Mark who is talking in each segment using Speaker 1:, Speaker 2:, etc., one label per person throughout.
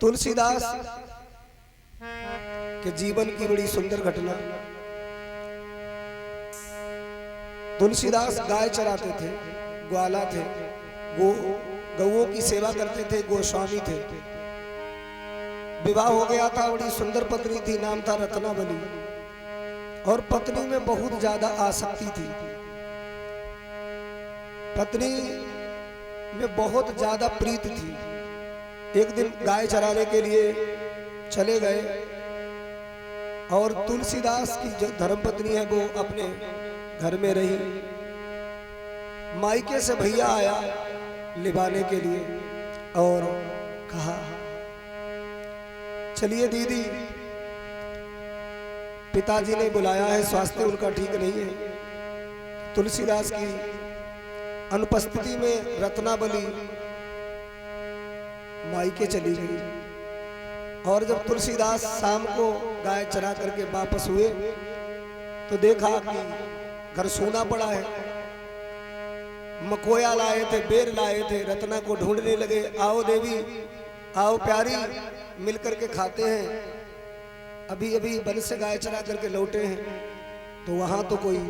Speaker 1: तुलसीदास के जीवन की बड़ी सुंदर घटना। तुलसीदास गाय चराते थे, ग्वाला थे, गौओं की सेवा करते थे, गोस्वामी थे। विवाह हो गया था, बड़ी सुंदर पत्नी थी, नाम था रत्नावली। और पत्नी में बहुत ज्यादा आसक्ति थी, पत्नी में बहुत ज्यादा प्रीत थी। एक दिन गाय चराने के लिए चले गए और तुलसीदास की जो धर्मपत्नी है वो अपने घर में रही। मायके से भैया आया लिवाने के लिए और कहा, चलिए दीदी, पिताजी ने बुलाया है, स्वास्थ्य उनका ठीक नहीं है। तुलसीदास की अनुपस्थिति में रत्नावली मायके चली गई। और जब तुलसीदास शाम को गाय चरा करके वापस हुए तो देखा कि घर सूना पड़ा है। मकोया लाए थे, बेर लाए थे, रत्ना को ढूंढने लगे। आओ देवी, आओ प्यारी, मिलकर के खाते हैं। अभी अभी वन से गाय चरा करके लौटे हैं तो वहां तो कोई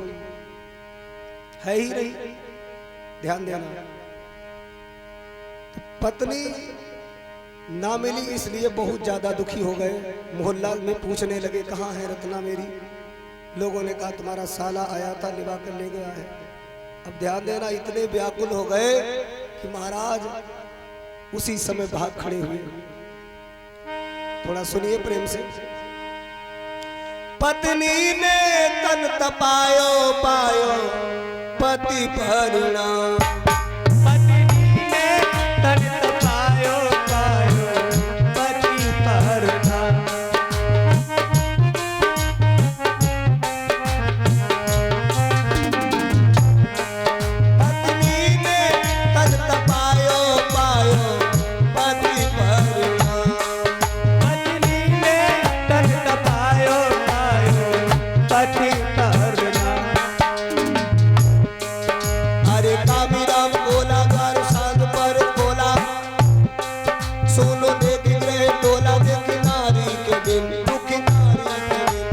Speaker 1: है ही नहीं, ध्यान देना। तो पत्नी ना मिली, इसलिए बहुत ज्यादा दुखी हो गए। मोहल्ला में पूछने लगे, कहाँ है रत्ना मेरी? लोगों ने कहा तुम्हारा साला आया था, लिवा कर ले गया है। अब ध्यान देना, इतने व्याकुल हो गए कि महाराज उसी समय भाग खड़े हुए। थोड़ा सुनिए प्रेम से। पत्नी ने तन तपायो पायो पति परिणाम,
Speaker 2: पत्नी ने तन तपायो पायो पति परिणाम।
Speaker 1: पत्नी ने तन तपायो पायो पति परिणाम,
Speaker 2: पत्नी ने तन तपायो पायो पति परिणाम।
Speaker 1: अरे कामीराम बोला द्वार सांझ पर खोला, सुनो देख गए टोला, देख नारी के दिन, दुखी नारी के दिन।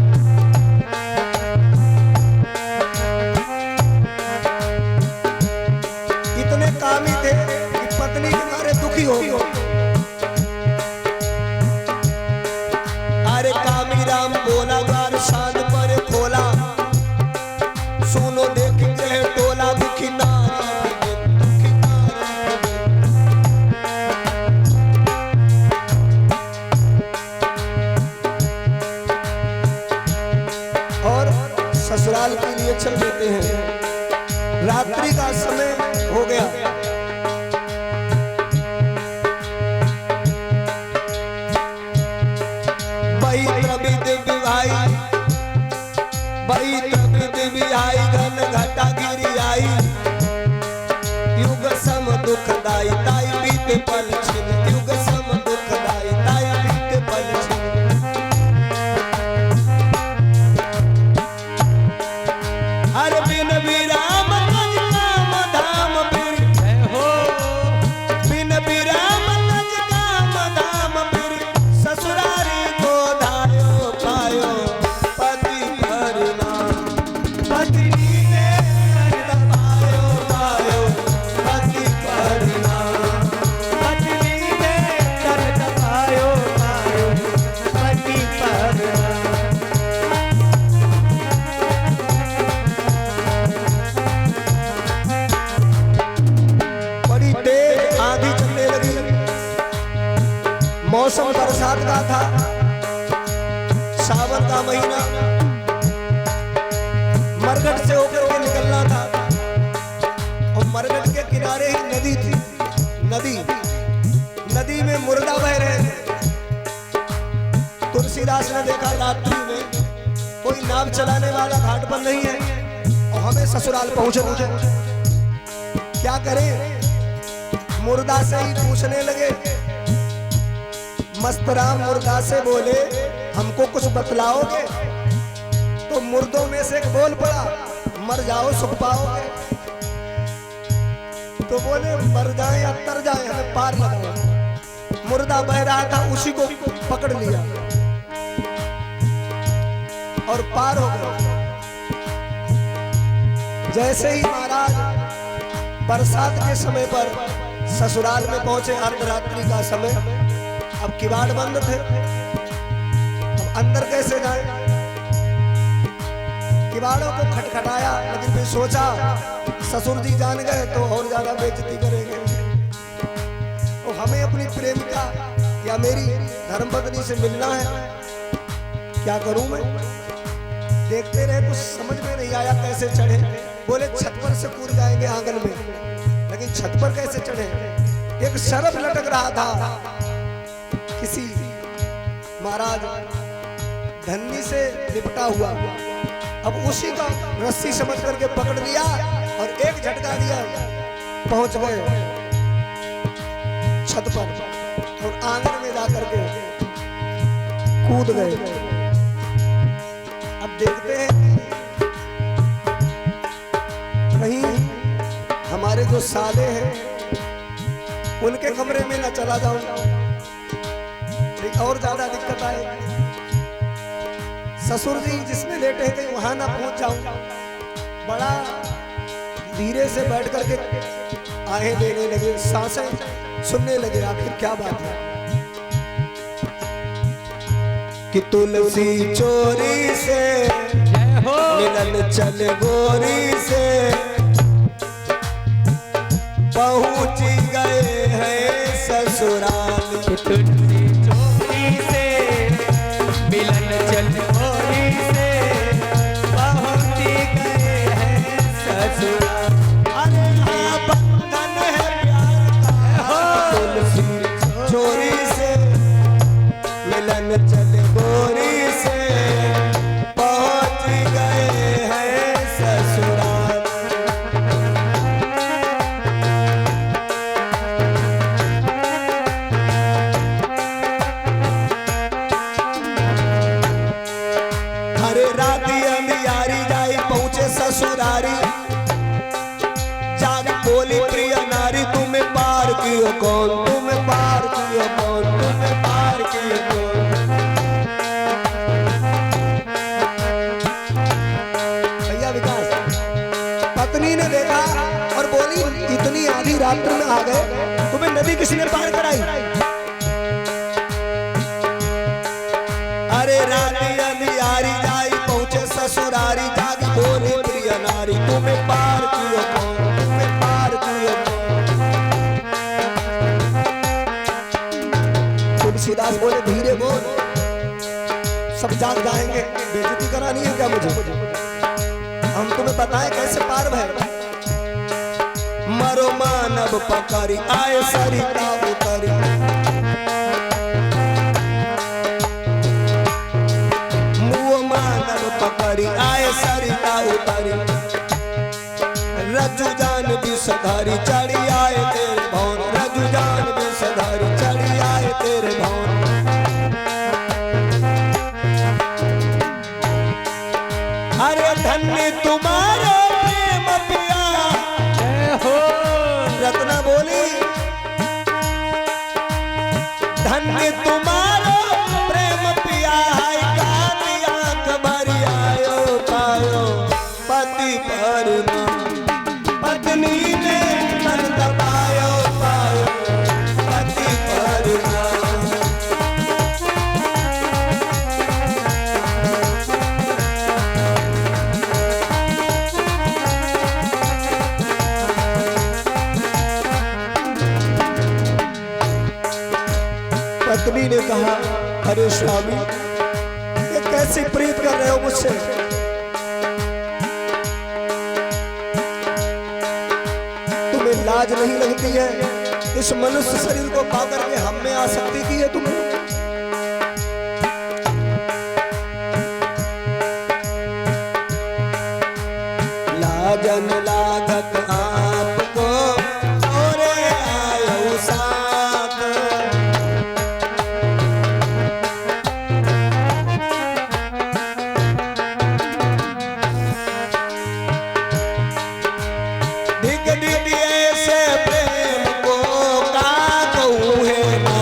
Speaker 1: इतने कामी थे कि पत्नी के मारे दुखी हो गए। अरे कामीराम बोला द्वार सांझ पर खोला, सुनो देख गए टोला, दुखी नारी के दिन, दुखी नारी के दिन। और ससुराल के लिए चल देते हैं। रात्रि का समय हो गया। बही त्रविद विवाही, बही त्रविद विवाही, घन घटा गिरी आई, युग सम दुखदाई ताई बीते पल छिन, युग सम दुखदाई ताई बीते पल छिन। हर बिन विराम तज काम धाम फिर,
Speaker 2: जय हो
Speaker 1: बिन विराम तज काम धाम फिर, ससुरारी को धायो पायो पति परिणाम।
Speaker 2: पत्नी ने तन
Speaker 1: पायो पायो पति परिणाम,
Speaker 2: पत्नी ने तन तपायो पायो पति परिणाम।
Speaker 1: बड़ी तेज आंधी चलने लगी। मौसम बरसात का था, सावन का महीना। मरघट से होकर के निकलना था और मरघट के किनारे ही नदी थी। नदी में मुर्दा बह रहे थे। तुलसीदास ने देखा रात्रि में कोई नाव चलाने वाला घाट पर नहीं है और हमें ससुराल पहुंचना है, क्या करें? मुर्दा से ही पूछने लगे। मस्तराम मुर्दा से बोले, हमको कुछ बतलाओगे? तो मुर्दों में से एक बोल पड़ा, मर जाओ सुख पाओगे। तो बोले मर जाए या तर जाए, हमें पार लगाओ। मुर्दा बह रहा था उसी को पकड़ लिया और पार हो गए। जैसे ही महाराज बरसात के समय पर ससुराल में पहुंचे, अर्धरात्रि का समय, अब किवाड़ बंद थे, अब अंदर कैसे जाए। किवाड़ों को खटखटाया, लेकिन फिर सोचा ससुर जी जान गए तो और ज्यादा बेइज्जती करेंगे, तो हमें अपनी प्रेमिका या मेरी धर्मपत्नी से मिलना है, क्या करूं मैं। देखते रहे, कुछ समझ में नहीं आया कैसे चढ़े। बोले छत पर से कूद जाएंगे आंगन में, लेकिन छत पर कैसे चढ़े। एक शरफ लटक रहा था, किसी महाराज धन्नी से लिपटा हुआ, अब उसी का रस्सी समझ करके पकड़ लिया और एक झटका दिया, पहुंच गए छत पर और आंगन में जाकर के कूद गए। अब देखते हैं कहीं हमारे जो साले हैं उनके कमरे में न चला जाऊं, और ज्यादा दिक्कत आए। ससुर जी जिसमें लेटे हैं कहीं वहां ना पहुंच जाऊं। बड़ा धीरे से बैठ करके आहें लेने लगे, सांसें सुनने लगे, आखिर क्या बात है। कि तुलसी चोरी से मिलन चल गोरी से पहुंच गए हैं ससुराल।
Speaker 2: तुलसी चोरी से मिलन चल गोरी से पहुंच गए हैं ससुराल।
Speaker 1: अरे हाँ बंधन है प्यार का, तुलसी चोरी से मिलन चल गोरी से पहुंच गए हैं ससुराल। हरे राती अंधियारी जाई पहुंचे ससुरारी, जाग बोली प्रिय नारी तुम्हें पार कियो कौन, तुम्हें पार कियो कौन, तुम्हें पार कियो कौन। भैया विकास, पत्नी ने देखा और बोली इतनी आधी रात में आ गए, तुम्हें नदी किसने पार कराई। अरे रानी अंधियारी जाई पहुंचे ससुरारी, जागी बोली प्रिय नारी तुम्हें पार कियो कौन, तुम्हें पार कियो कौन। तुलसीदास बोले धीरे बोल, सब जाग जाएंगे, बेइज्जती करानी है क्या मुझे, हम तुम्हें बताएं कैसे पार भय। मरो मानव पकड़ी आए सरिता उतरी, मुँह मानव पकड़ी आए सरिता उतरी, रज्जु जान भी सधारी चढ़ी आए तेरे भवन, रज्जु जान भी सधारी चढ़ी आए तेरे भवन। अरे धन्य तुम्हारे प्रेम पिया,
Speaker 2: हो
Speaker 1: रत्ना बोली धन्य तुम्हारा प्रेम पिया, है काली आंख भरी आयो पायो पति पर पत्नी ने तन दबायो पायो पति पर। पत्नी ने कहा अरे स्वामी ये कैसी प्रीत कर रहे हो मुझसे, तुम्हें लाज नहीं लगती है, इस मनुष्य शरीर को पाकर के हम में आसक्ति की है तुम्हें। लाजन लागत आपको और आयो साथ, ढिग ढिग ऐसे प्रेम को का कहूँ है ना।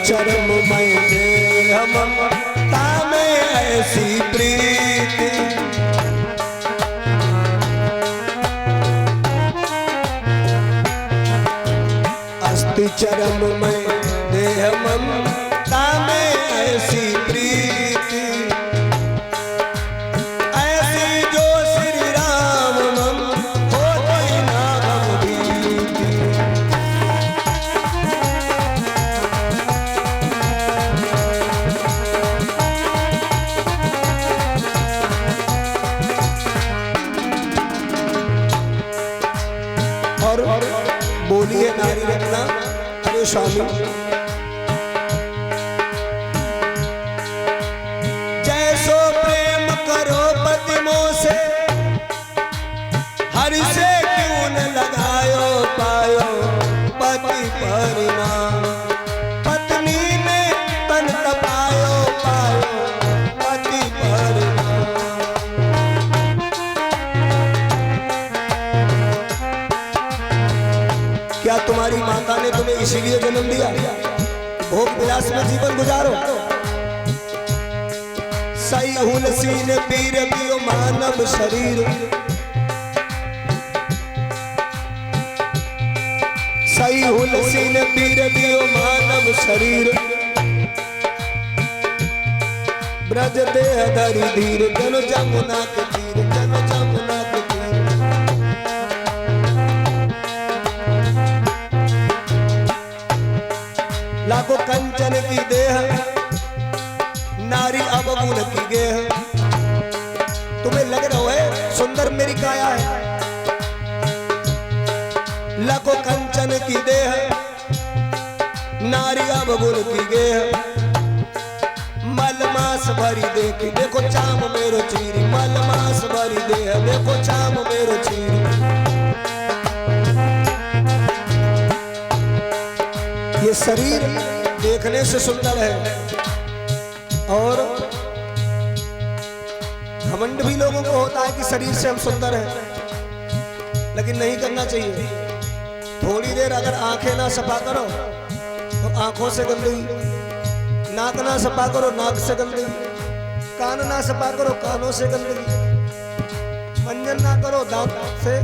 Speaker 1: चरम में देह ममता में ऐसी प्रीति, अस्थि चरम में देह ममता में ऐसी प्रीति, ऐसी जो श्री राम मम होती ना हम भीति। और बोलिए नारी रत्ना, अरे स्वामी जैसो प्रेम करो पति मोह से, हरि से क्यों न लगायो पायो पति परिणाम, पत्नी में तन तपायो पायो पति परिणाम। क्या तुम्हारी माता ने तुम्हें इसीलिए जन्म दिया भोग विलास में जीवन गुजारो? सही हुलसीन पीर पियो मानव शरीर, सही हुलसीन पीर पियो मानव शरीर, ब्रज देह धरि धीर, जन जमुना के तीर, जन जमुना के तीर। लाखों कंचन की देह नारी अवगुण की गेह। तुम्हें लग रहा है सुंदर मेरी काया है, लाखों कंचन की देह नारी अवगुण की गेह। मलमास भरी देखी देखो चाम मेरो चीरी, मलमास भरी देह देखो चाम मेरो चीरी। ये शरीर देखने से सुंदर है और घमंड भी लोगों को होता है कि शरीर से हम सुंदर हैं, लेकिन नहीं करना चाहिए। थोड़ी देर अगर आंखें ना सफा करो तो आंखों से गंदगी, नाक ना सफा करो नाक से गंदगी, कान ना सफा करो कानों से गंदगी, मंजन ना करो दांत से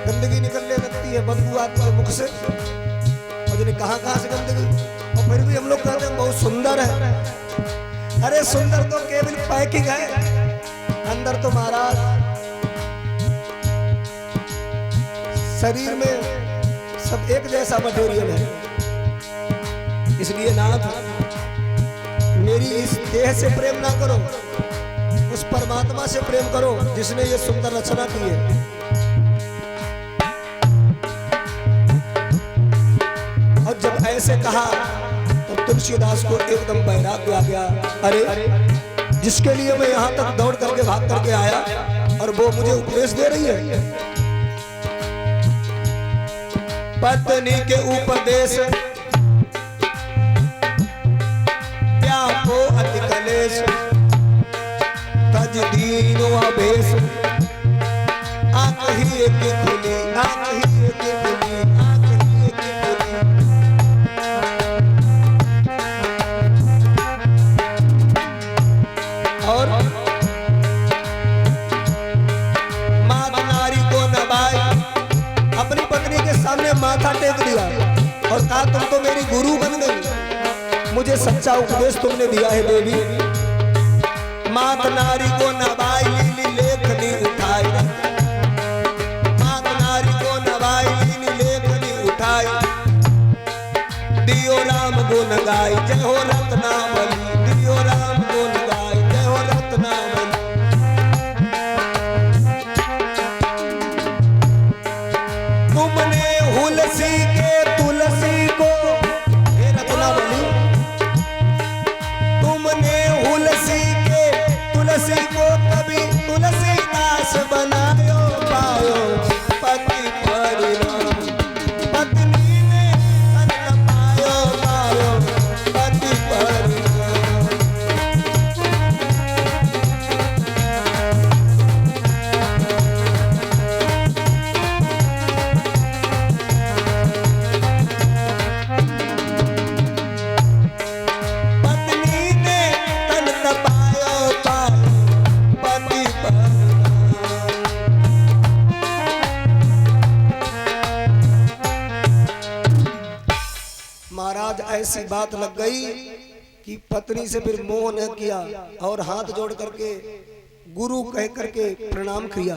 Speaker 1: गंदगी निकलने लगती है, बदबू आती है मुख से, कहां से गंदगी। और फिर भी हम लोग कहते हैं बहुत सुंदर है। अरे सुंदर तो केवल पैकिंग है, अंदर तो महाराज शरीर में सब एक जैसा मटेरियल है। इसलिए नाथ मेरी इस देह से प्रेम ना करो, उस परमात्मा से प्रेम करो जिसने ये सुंदर रचना की है। और जब ऐसे कहा तो तुलसीदास को एकदम वैराग्य आ गया। अरे जिसके लिए मैं यहाँ तक दौड़ करके भाग करके आया और वो मुझे उपदेश दे रही है। पत्नी के उपदेश त्यागो अति कलेश, तज दीनो अभेश, आंख ही एक खुली, आंख ही एक खुली, आंख ही एक खुली। और मात नारी को नवाई, अपनी पत्नी के सामने माथा टेक दिया और कहा तुम तो मेरी गुरु बन गई, मुझे सच्चा उपदेश तुमने दिया है देवी। मात नारी को नवाई लीली लेखनी उठाई, मात नारी को नवाई लीली लेखनी उठाई। दियो राम गुण गाई जय हो रत्नावली, दियो राम गुण गाई जय हो रत्नावली। तुमने हुलसी के तुलसी को, हे रत्नावली, तुमने हुलसी के तुलसी को कभी तुलसीदास बनायो पायो पति परिणाम। पत्नी ने तन पायो पायो पति परिणाम। ऐसी बात लग गई कि पत्नी से फिर मोह न किया और हाथ जोड़ करके गुरु कह करके प्रणाम किया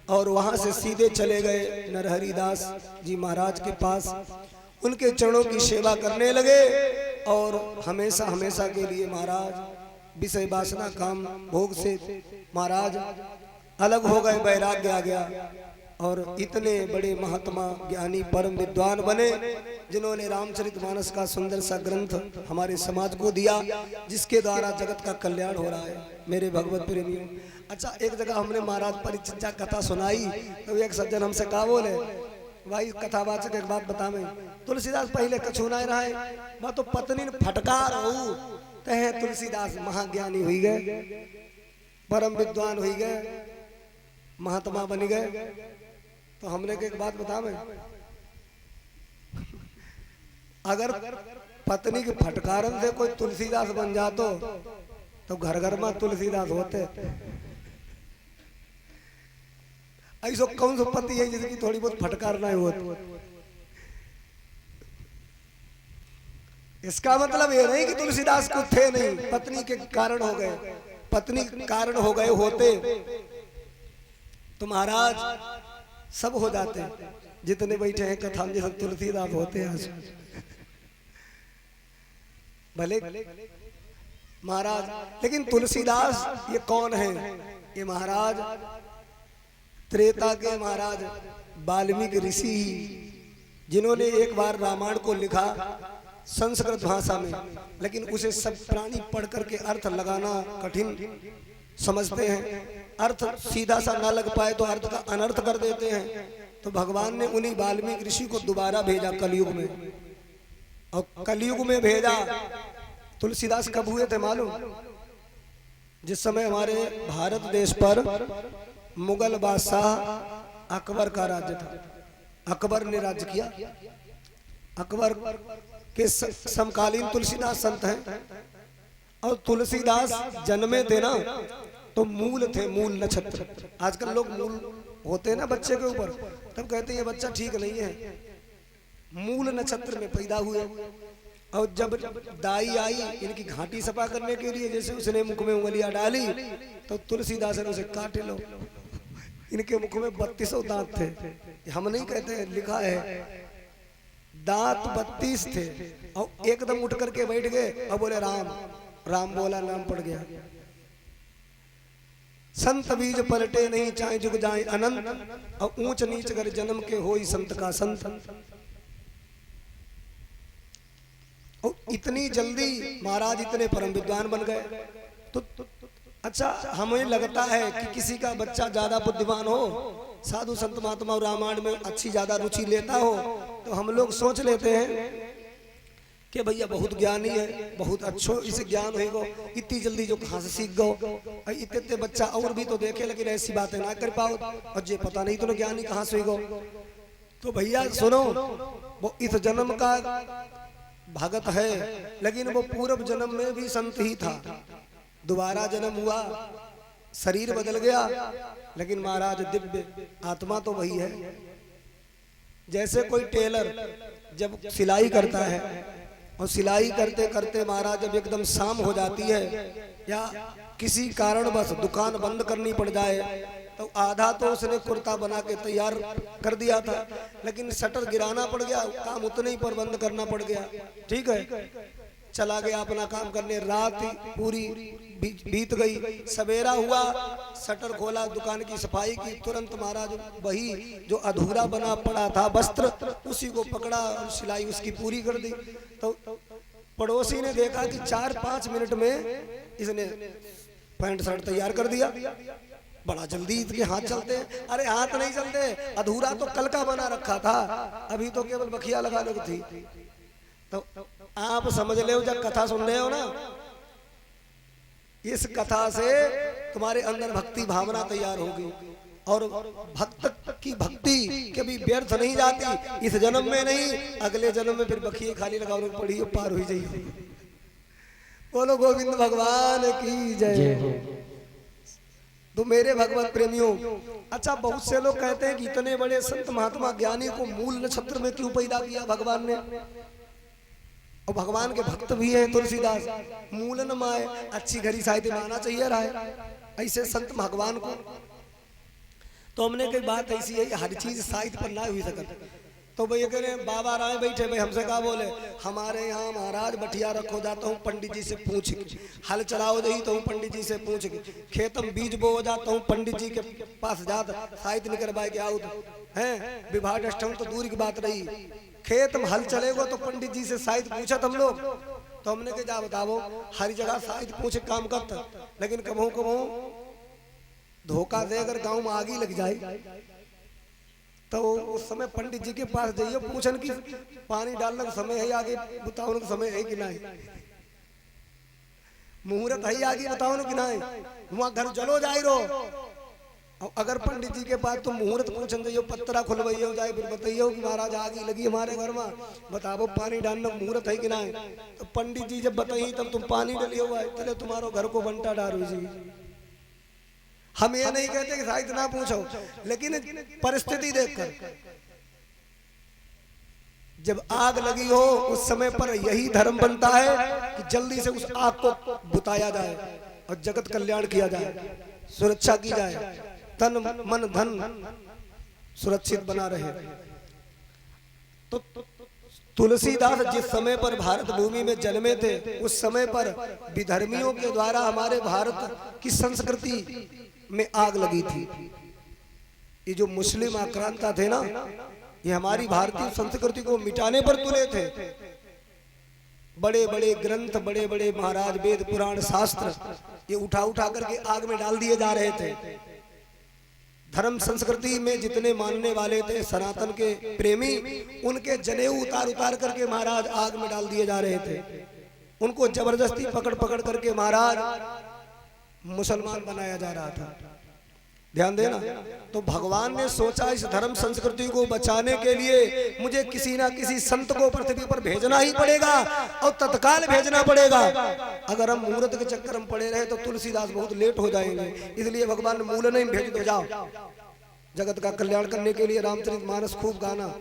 Speaker 1: और वहां से सीधे चले गए नरहरिदास जी महाराज के पास। उनके चरणों की सेवा करने लगे और हमेशा हमेशा के लिए महाराज विषय वासना काम भोग से महाराज अलग हो गए, वैराग्य आ गया और इतने बड़े महात्मा ज्ञानी परम विद्वान बने जिन्होंने रामचरितमानस का सुंदर सा ग्रंथ हमारे समाज को दिया, जिसके द्वारा जगत का कल्याण हो रहा है। मेरे भगवत प्रेमियों, अच्छा एक जगह हमने महाराज परिचर्या कथा सुनाई तो एक सज्जन हमसे कहा, बोले भाई कथावाचक एक बात बता में, तुलसीदास पहले कछु ना रहा है, मैं तो पत्नी ने फटकार हो तहे तुलसीदास महाज्ञानी हुई गए, परम विद्वान हुई गए, महात्मा बन गए। तो हमने के एक बात बता में, अगर पत्नी के फटकारन से कोई तुलसीदास बन जातो तो घर घर में तुलसीदास होते। ऐसा कौन सा पति है जिसकी थोड़ी बहुत फटकार ना हो? इसका मतलब ये नहीं कि तुलसीदास को थे नहीं, पत्नी के कारण हो गए, पत्नी के कारण हो गए होते तो महाराज सब हो जाते। जितने बैठे हैं कथा में सब तुलसीदास होते हैं भले महाराज। लेकिन तुलसीदास ये कौन है? ये महाराज त्रेता के महाराज वाल्मीकि ऋषि, जिन्होंने एक बार रामायण को लिखा संस्कृत भाषा में, लेकिन उसे सब प्राणी पढ़ करके अर्थ लगाना कठिन समझते हैं, अर्थ सीधा सा ना लग पाए तो अर्थ का अनर्थ कर देते हैं। तो भगवान ने उन्हीं वाल्मीकि ऋषि को दोबारा भेजा कलयुग में, और कलयुग में भेजा। तुलसीदास कब हुए थे मालूम? जिस समय हमारे भारत देश पर मुगल बादशाह अकबर का राज्य था, अकबर ने राज्य किया। अकबर के समकालीन तुलसीदास संत हैं, और तुलसीदास जन्मे थे ना तो मूल थे, मूल नक्षत्र। आजकल लोग मूल होते हैं ना बच्चे के ऊपर, तब कहते हैं ये बच्चा ठीक नहीं है, मूल नक्षत्र में पैदा हुए। और जब दाई आई इनकी घाटी सफा करने के लिए, जैसे उसने मुख में उंगलियां डाली तो तुलसीदास ने उसे काट लो। इनके मुख में 32 दांत थे, हम नहीं कहते, लिखा है दांत 32 थे। और एकदम उठ करके बैठ गए और बोले राम, राम बोला, नाम पड़ गया। संत बीज पलटे नहीं, चाहे जुग जाए अनंत, और ऊंच नीच कर जन्म के होई संत का संत। और इतनी जल्दी महाराज इतने परम विद्वान बन गए। तो अच्छा, हमें लगता है कि किसी का बच्चा ज्यादा बुद्धिमान हो, साधु संत महात्मा और रामायण में अच्छी ज्यादा रुचि लेता हो, तो हम लोग सोच लेते हैं कि भैया बहुत ज्ञानी है, बहुत अच्छो इसे ज्ञान होगा, इतनी जल्दी जो कहाँ से सीख गो। इतने बच्चा और भी तो देखे, लेकिन ऐसी बातें ना कर पाओ, और ये पता नहीं तो ज्ञानी कहाँ से हो। तो भैया सुनो, वो इस जन्म का भगत है, लेकिन वो पूर्व जन्म में भी संत ही था। दोबारा जन्म हुआ, शरीर बदल गया, लेकिन महाराज दिव्य आत्मा तो वही है। जैसे कोई टेलर जब सिलाई करता है, और सिलाई करते करते महाराज जब एकदम शाम हो जाती है, या किसी कारणवश दुकान बंद करनी पड़ जाए, तो आधा तो उसने कुर्ता बना के तैयार कर दिया था, लेकिन शटर गिराना पड़ गया, काम उतने ही पर बंद करना पड़ गया। ठीक है, चला गया अपना काम करने, रात पूरी बीत गई, सवेरा हुआ, शटर खोला, दुकान की सफाई की, तुरंत महाराज वही जो अधूरा बना पड़ा था वस्त्र, उसी को पकड़ा और सिलाई उसकी पूरी कर दी। तो पड़ोसी ने देखा कि 4-5 मिनट में इसने पैंट शर्ट तैयार कर दिया। बड़ा जल्दी इसके हाथ चलते हैं। अरे हाथ नहीं चलते, अधूरा तो कल का बना रखा था, अभी तो केवल बखिया लगाने की थी। तो आप समझ ले, जब कथा सुन रहे हो ना, इस कथा से तुम्हारे अंदर भक्ति भावना तैयार होगी, और भक्त की भक्ति कभी व्यर्थ नहीं जाती। इस जन्म में नहीं, अगले जन्म में फिर बखिए खाली लगाओ, पड़ी पार हो जाइए। बोलो गोविंद भगवान की जय। तो मेरे भगवत प्रेमियों, अच्छा बहुत से लोग कहते हैं कि इतने बड़े संत महात्मा ज्ञानी को मूल नक्षत्र में क्यों पैदा किया भगवान ने? और भगवान के भक्त भी हैं तुलसीदास। मूलन माए अच्छी घड़ी साहित्य में आना चाहिए रहा है ऐसे संत भगवान को। तो हमने कई बात ऐसी है हर चीज साहित्य पर ना हुई सकत। तो भैया कह रहे बाबा राय बैठे भाई हमसे कहा बोले हमारे यहाँ महाराज बठिया रखो जाता हूँ पंडित जी से पूछ के, हल चलाओ दही तो हूँ पंडित जी से पूछ के, खेतम बीज बो जाता हूँ पंडित जी के पास जाता साहित्य नहीं करवाए के आओ है विवाह अष्टम तो दूर की बात रही, खेत में हल चलेगो तो पंडित जी से साहित्य पूछा हम लोग। तो हमने कहा जा बताओ हर जगह साहित्य पूछे काम करता, लेकिन कबहू कबहू धोखा दे अगर गांव में आग ही लग जाए तो उस समय पंडित जी के पास जाइए पूछन की पानी डालने का समय है आगे बताओ ना समय है कि नहीं, मुहूर्त है आगे बताओ ना कि नहीं, वहां घर जलो जाए रो। अगर पंडित जी के पास तुम मुहूर्त पूछन जाइयो पत्रा खुलवाइयो जाए फिर बताइयो कि महाराज आगे लगी हमारे घर में बताओ पानी डालने मुहूर्त है कि नहीं, तो पंडित जी जब बताइए तब तुम पानी डालियो चले तुम्हारो घर को बंटा डालो जी। हम ये नहीं कहते कि साहित्य ना पूछो, लेकिन परिस्थिति देखकर जब आग लगी हो उस समय पर यही धर्म बनता है कि जल्दी से उस आग को बुताया जाए और जगत कल्याण किया जाए, सुरक्षा की जाए, तन मन धन सुरक्षित बना रहे। तो तुलसीदास जिस समय पर भारत भूमि में जन्मे थे उस समय पर विधर्मियों के द्वारा हमारे भारत की संस्कृति में आग लगी थी। ये जो मुस्लिम आक्रांता थे ना ये हमारी भारतीय संस्कृति को मिटाने पर तुले थे। बड़े बड़े ग्रंथ बड़े बड़े महाराज वेद पुराण शास्त्र ये उठा उठा करके आग में डाल दिए जा रहे थे। धर्म संस्कृति में जितने मानने वाले थे सनातन के प्रेमी उनके जनेऊ उतार उतार करके महाराज आग में डाल दिए जा रहे थे। उनको जबरदस्ती पकड़ पकड़ करके महाराज मुसलमान बनाया जा रहा था। ध्यान देना। तो भगवान ने सोचा इस धर्म संस्कृति को बचाने के लिए मुझे किसी ना किसी संत को पृथ्वी पर भेजना ही पड़ेगा और तत्काल भेजना पड़ेगा। अगर हम मुहूर्त के चक्कर में पड़े रहे तो तुलसीदास बहुत लेट हो जाएंगे, इसलिए भगवान ने मूल नहीं भेज दो जाओ जगत का कल्याण करने के लिए रामचरितमानस खूब गाना।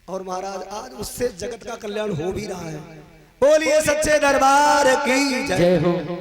Speaker 1: और महाराज आज उससे जगत का कल्याण हो भी रहा है। बोलिए सच्चे दरबार की जय हो।